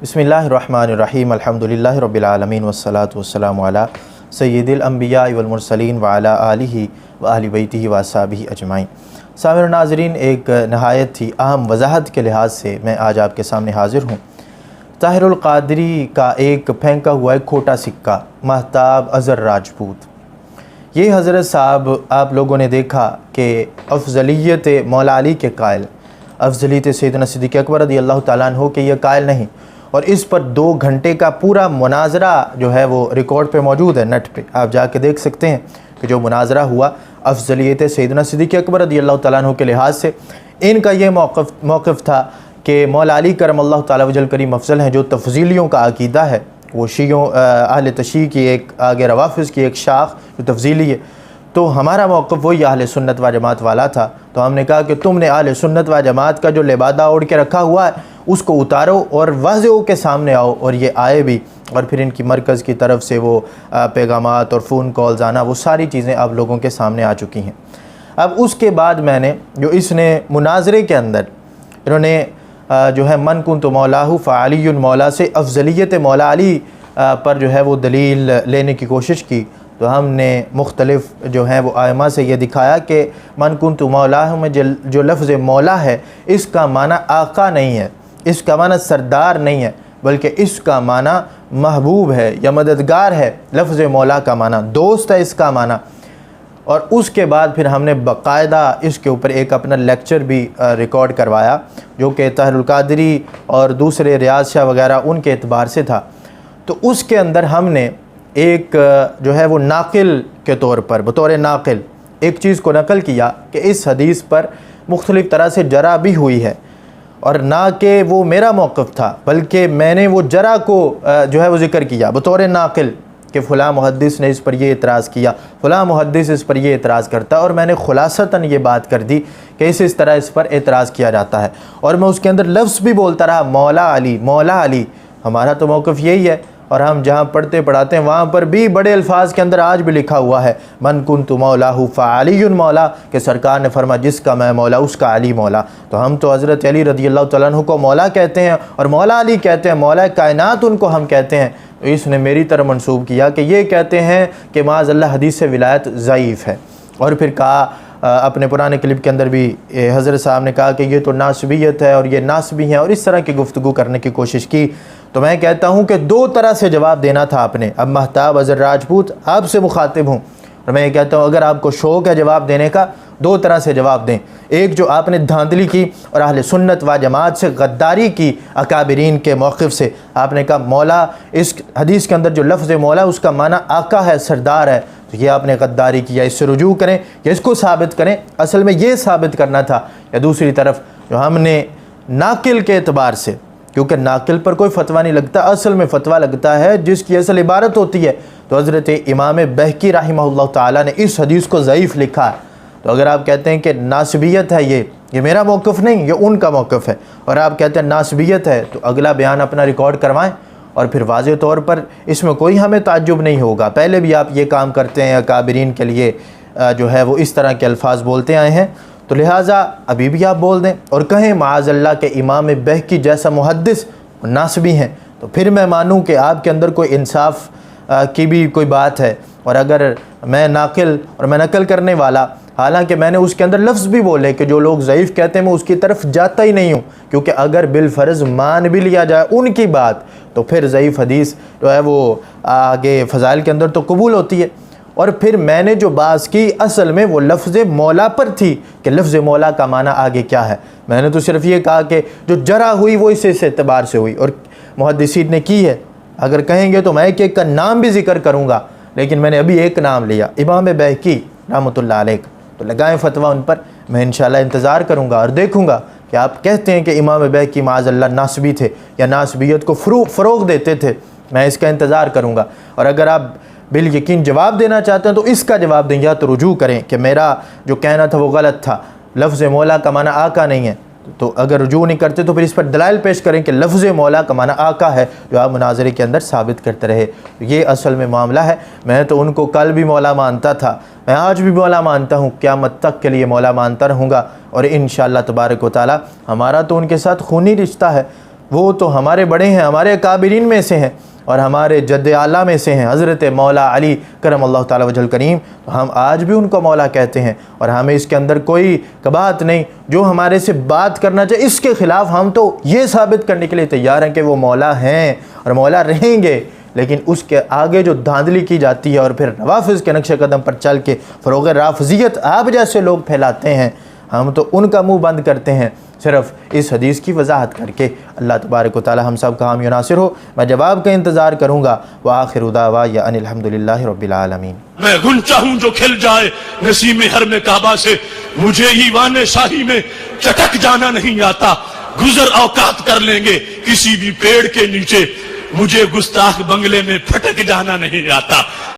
بسم اللہ الرحمن الرحیم الحمدللہ رب العالمین والصلاة والسلام علی سید الانبیاء والمرسلین وعلی آلہ واہل بیتہ واصحابہ اجمعین۔ سامعین و ناظرین، ایک نہایت ہی اہم وضاحت کے لحاظ سے میں آج آپ کے سامنے حاضر ہوں۔ طاہر القادری کا ایک پھینکا ہوا ایک کھوٹا سکہ، مہتاب اظہر راجپوت۔ یہ حضرت صاحب آپ لوگوں نے دیکھا کہ افضلیت مولا علی کے قائل، افضلیت سیدنا صدیق اکبر رضی اللہ تعالیٰ عنہ کے یہ قائل نہیں، اور اس پر 2 گھنٹے کا پورا مناظرہ جو ہے وہ ریکارڈ پہ موجود ہے، نیٹ پہ آپ جا کے دیکھ سکتے ہیں کہ جو مناظرہ ہوا افضلیت سیدنا صدیق اکبر رضی اللہ تعالیٰ عنہ کے لحاظ سے۔ ان کا یہ موقف تھا کہ مولا علی کرم اللہ تعالیٰ وجل کریم افضل ہیں، جو تفضیلیوں کا عقیدہ ہے، وہ شیعوں اہل تشیع کی ایک آگے روافض کی ایک شاخ جو تفضیلی ہے، تو ہمارا موقف وہی اہل سنت و جماعت والا تھا۔ تو ہم نے کہا کہ تم نے اہل سنت و جماعت کا جو لبادہ اوڑھ کے رکھا ہوا ہے اس کو اتارو اور واضح ہو کے سامنے آؤ، اور یہ آئے بھی، اور پھر ان کی مرکز کی طرف سے وہ پیغامات اور فون کالز آنا، وہ ساری چیزیں آپ لوگوں کے سامنے آ چکی ہیں۔ اب اس کے بعد میں نے جو اس نے مناظرے کے اندر انہوں نے جو ہے من کنت مولاہ فعلی مولا سے افضلیت مولا علی پر جو ہے وہ دلیل لینے کی کوشش کی، تو ہم نے مختلف جو ہیں وہ ائمہ سے یہ دکھایا کہ من کنت مولاہ میں جو لفظ مولا ہے اس کا معنی آقا نہیں ہے، اس کا معنی سردار نہیں ہے، بلکہ اس کا معنی محبوب ہے یا مددگار ہے۔ لفظ مولا کا معنی دوست ہے، اس کا معنی۔ اور اس کے بعد پھر ہم نے باقاعدہ اس کے اوپر ایک اپنا لیکچر بھی ریکارڈ کروایا، جو کہ طاہر القادری اور دوسرے ریاض شاہ وغیرہ ان کے اعتبار سے تھا۔ تو اس کے اندر ہم نے ایک جو ہے وہ ناقل کے طور پر بطور ناقل ایک چیز کو نقل کیا کہ اس حدیث پر مختلف طرح سے جرح بھی ہوئی ہے، اور نہ کہ وہ میرا موقف تھا بلکہ میں نے وہ جرح کو جو ہے وہ ذکر کیا بطور ناقل کہ فلاں محدث نے اس پر یہ اعتراض کیا، فلاں محدث اس پر یہ اعتراض کرتا، اور میں نے خلاصتاً یہ بات کر دی کہ اس طرح اس پر اعتراض کیا جاتا ہے، اور میں اس کے اندر لفظ بھی بولتا رہا مولا علی مولا علی۔ ہمارا تو موقف یہی ہے، اور ہم جہاں پڑھتے پڑھاتے ہیں وہاں پر بھی بڑے الفاظ کے اندر آج بھی لکھا ہوا ہے من کنت مولاہ فعلی مولا، کہ سرکار نے فرمایا جس کا میں مولا اس کا علی مولا۔ تو ہم تو حضرت علی رضی اللہ تعالیٰ عنہ کو مولا کہتے ہیں اور مولا علی کہتے ہیں، مولا کائنات ان کو ہم کہتے ہیں۔ تو اس نے میری طرح منسوب کیا کہ یہ کہتے ہیں کہ معاذ اللہ حدیث سے ولایت ضعیف ہے، اور پھر کہا اپنے پرانے کلپ کے اندر بھی حضرت صاحب نے کہا کہ یہ تو ناسبیت ہے اور یہ ناسبی ہیں، اور اس طرح کی گفتگو کرنے کی کوشش کی۔ تو میں کہتا ہوں کہ 2 طرح سے جواب دینا تھا آپ نے۔ اب مہتاب اظہر راجپوت آپ سے مخاطب ہوں، اور میں یہ کہتا ہوں اگر آپ کو شوق ہے جواب دینے کا، 2 طرح سے جواب دیں۔ ایک جو آپ نے دھاندلی کی اور اہل سنت و جماعت سے غداری کی، اکابرین کے موقف سے آپ نے کہا مولا اس حدیث کے اندر جو لفظ مولا اس کا معنی آقا ہے، سردار ہے، تو یہ آپ نے غداری کیا، اس سے رجوع کریں یا اس کو ثابت کریں۔ اصل میں یہ ثابت کرنا تھا۔ یا دوسری طرف جو ہم نے ناقل کے اعتبار سے، کیونکہ ناقل پر کوئی فتویٰ نہیں لگتا، اصل میں فتویٰ لگتا ہے جس کی اصل عبارت ہوتی ہے، تو حضرت امام بہقی رحمہ اللہ تعالیٰ نے اس حدیث کو ضعیف لکھا ہے۔ تو اگر آپ کہتے ہیں کہ ناسبیت ہے، یہ میرا موقف نہیں، یہ ان کا موقف ہے، اور آپ کہتے ہیں ناسبیت ہے، تو اگلا بیان اپنا ریکارڈ کروائیں، اور پھر واضح طور پر اس میں کوئی ہمیں تعجب نہیں ہوگا۔ پہلے بھی آپ یہ کام کرتے ہیں، اکابرین کے لیے جو ہے وہ اس طرح کے الفاظ بولتے آئے ہیں، تو لہٰذا ابھی بھی آپ بول دیں اور کہیں معاذ اللہ کے امام بہقی جیسا محدث ناسبی ہیں، تو پھر میں مانوں کہ آپ کے اندر کوئی انصاف کی بھی کوئی بات ہے۔ اور اگر میں ناقل اور میں نقل کرنے والا، حالانکہ میں نے اس کے اندر لفظ بھی بولے کہ جو لوگ ضعیف کہتے ہیں میں اس کی طرف جاتا ہی نہیں ہوں، کیونکہ اگر بالفرض مان بھی لیا جائے ان کی بات تو پھر ضعیف حدیث جو ہے وہ آگے فضائل کے اندر تو قبول ہوتی ہے۔ اور پھر میں نے جو بات کی اصل میں وہ لفظ مولا پر تھی کہ لفظ مولا کا معنی آگے کیا ہے۔ میں نے تو صرف یہ کہا کہ جو جرح ہوئی وہ اس اعتبار سے ہوئی، اور محدثین نے کی ہے۔ اگر کہیں گے تو میں ایک کا نام بھی ذکر کروں گا، لیکن میں نے ابھی ایک نام لیا، امام بہقی رحمۃ اللہ علیہ، تو لگائیں فتویٰ ان پر۔ میں انشاءاللہ انتظار کروں گا اور دیکھوں گا کہ آپ کہتے ہیں کہ امام بہقی معاذ اللہ ناسبی تھے یا ناسبیت کو فروغ دیتے تھے، میں اس کا انتظار کروں گا۔ اور اگر آپ بالیقین جواب دینا چاہتے ہیں تو اس کا جواب دیں، یا تو رجوع کریں کہ میرا جو کہنا تھا وہ غلط تھا، لفظ مولا کا معنی آقا نہیں ہے، تو اگر رجوع نہیں کرتے تو پھر اس پر دلائل پیش کریں کہ لفظ مولا کا معنی آقا ہے، جو آپ مناظرے کے اندر ثابت کرتے رہے۔ یہ اصل میں معاملہ ہے۔ میں تو ان کو کل بھی مولا مانتا تھا، میں آج بھی مولا مانتا ہوں، قیامت تک کے لیے مولا مانتا رہوں گا، اور انشاءاللہ تبارک و تعالی ہمارا تو ان کے ساتھ خونی رشتہ ہے۔ وہ تو ہمارے بڑے ہیں، ہمارے اکابرین میں سے ہیں اور ہمارے جد اعلیٰ میں سے ہیں، حضرت مولا علی کرم اللہ تعالیٰ وجہ الکریم، ہم آج بھی ان کو مولا کہتے ہیں اور ہمیں اس کے اندر کوئی قباحت نہیں۔ جو ہمارے سے بات کرنا چاہے اس کے خلاف ہم تو یہ ثابت کرنے کے لیے تیار ہیں کہ وہ مولا ہیں اور مولا رہیں گے، لیکن اس کے آگے جو دھاندلی کی جاتی ہے اور پھر روافض کے نقش قدم پر چل کے فروغ رافضیت آپ جیسے لوگ پھیلاتے ہیں، ہم تو ان کا منہ بند کرتے ہیں صرف اس حدیث کی وضاحت کر کے۔ اللہ تبارک و تعالی ہم سب کا حامی و ناصر ہو۔ میں جواب کا انتظار کروں گا۔ وآخر دعوانا ان الحمدللہ رب العالمین۔ میں غنچہ ہوں جو کھل جائے نسیم حرم کعبہ سے، مجھے ایوان شاہی میں چٹک جانا نہیں آتا، گزر اوقات کر لیں گے کسی بھی پیڑ کے نیچے، مجھے گستاخ بنگلے میں پھٹک جانا نہیں آتا۔